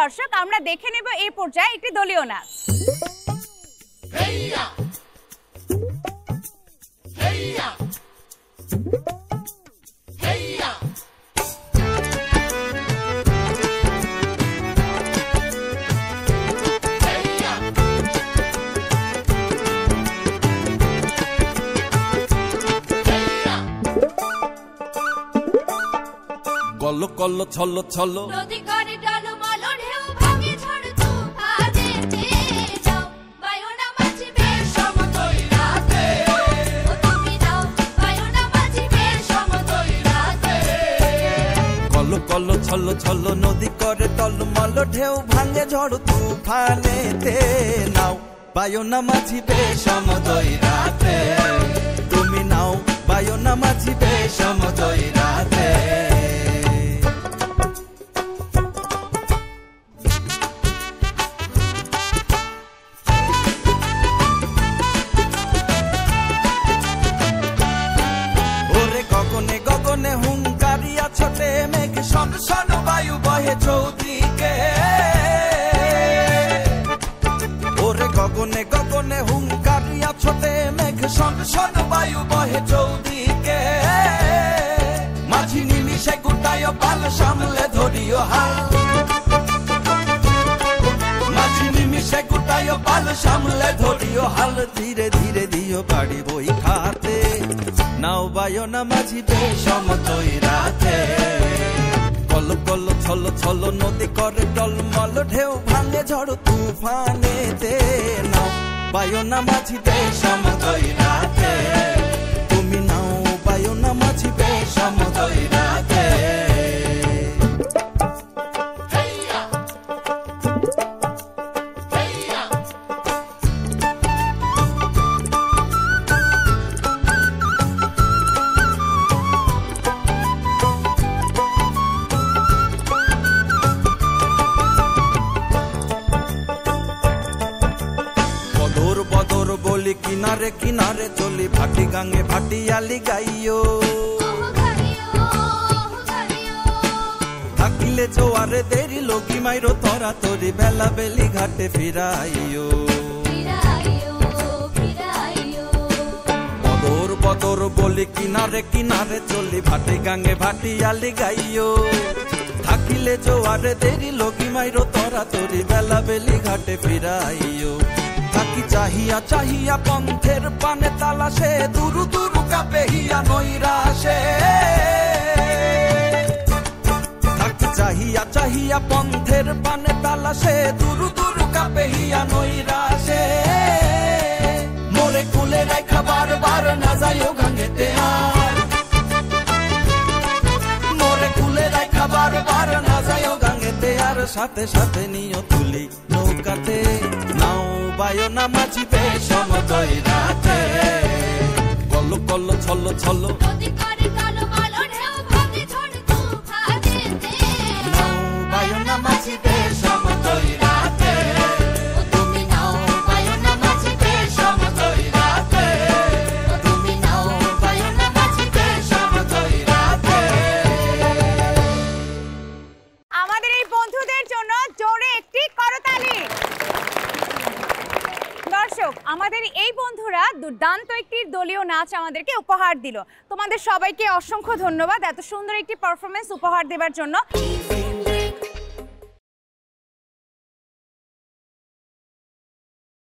দর্শক আমরা দেখে নেব এই পর্যায়ে একটি দলীয় নাচ। কল কল ছল ছল নদী করে টলমল ঢেউ ভাঙে ঝড় তুফানেতে যাও বায়ুনা মাঝিবে সমতল রাতে ও তুমি যাও বায়ুনা মাঝিবে সমতল রাতে কল কল ছল ছল নদী করে টলমল ঢেউ ভাঙে ঝড় তুফানেতে নাও বায়ুনা মাঝিবে সমতল রাতে তুমি নাও বায়ুনা মাঝিবে সমতল রাতে গগনে হুঙ্কারিয়া ছোটে মেঘ শন শন বায়ু বহে চৌদিকে ওরে গগনে গগনে হুঙ্কারিয়া ছোটে মেঘ শন শন বায়ু বহে চৌদিকে মাঝি নিমিষে গুটায় পাল সামলে ধরিও হাল মাঝি নিমিষে গুটায় পাল সামলে ধরিও হাল ধীরে ধীরে দিও বাড়ি বই খাতে নাও বায়ুনা মাঝিবে সমতল রাতে কল কল ছল ছল নদী করে টলমল ঢেউ ভাঙে ঝড় তুফানেতে নাও বায়ুনা মাঝিবে সমতল রাতে তুমি নাও বায়ুনা মাঝিবে সমতল রাতে বলি কিনারে কিনারে চলি ভাটি গাঙে ভাটিয়ালি গাইও থাকিলে জোয়ারে দেরি লগি মাইরো তরা তরি বেলা বেলি ঘাটে ফিরাইও বদর বদর বলি কিনারে কিনারে চলি ভাটি গাঙে ভাটিয়ালি গাইও থাকিলে জোয়ারে দেরি লগি মাইরো তরা তরি বেলা বেলি ঘাটে ফিরাইও থাকি চাহিয়া চাহিয়া পন্থের পানে তালাশে দুরু দুরু কাপে হিয়া নৈরাশে থাকি চাহিয়া চাহিয়া পন্থের পানে তালাশে দুরু দুরু কাপে হিয়া নৈরাশে মোরে কুলে রাখা বারবার না যাইও গাঙেতে আর মোরে কুলে রাখা বারবার না যাইও গাঙেতে আর সাথে সাথে নিও তুলি নৌকাতে নাও বায়ুনা মাঝিবে সমতল রাতে কল কল ছল ছল নদী করে টলমল ঢেউ ভাঙে ঝড় তুফানেতে নাও বায়ুনা মাঝিবে সমতল রাতে তুমি নাও বায়ুনা মাঝিবে সমতল রাতে তুমি নাও বায়ুনা মাঝিবে সমতল রাতে আমাদের এই বন্ধুদের জন্য জোরে একটি করতালি। দর্শক আমাদের এই বন্ধুরা দুর্দান্ত একটি দলীয় নাচ আমাদেরকে উপহার দিল। তোমাদের সবাইকে অসংখ্য ধন্যবাদ এত সুন্দর একটি পারফরমেন্স উপহার দেওয়ার জন্য।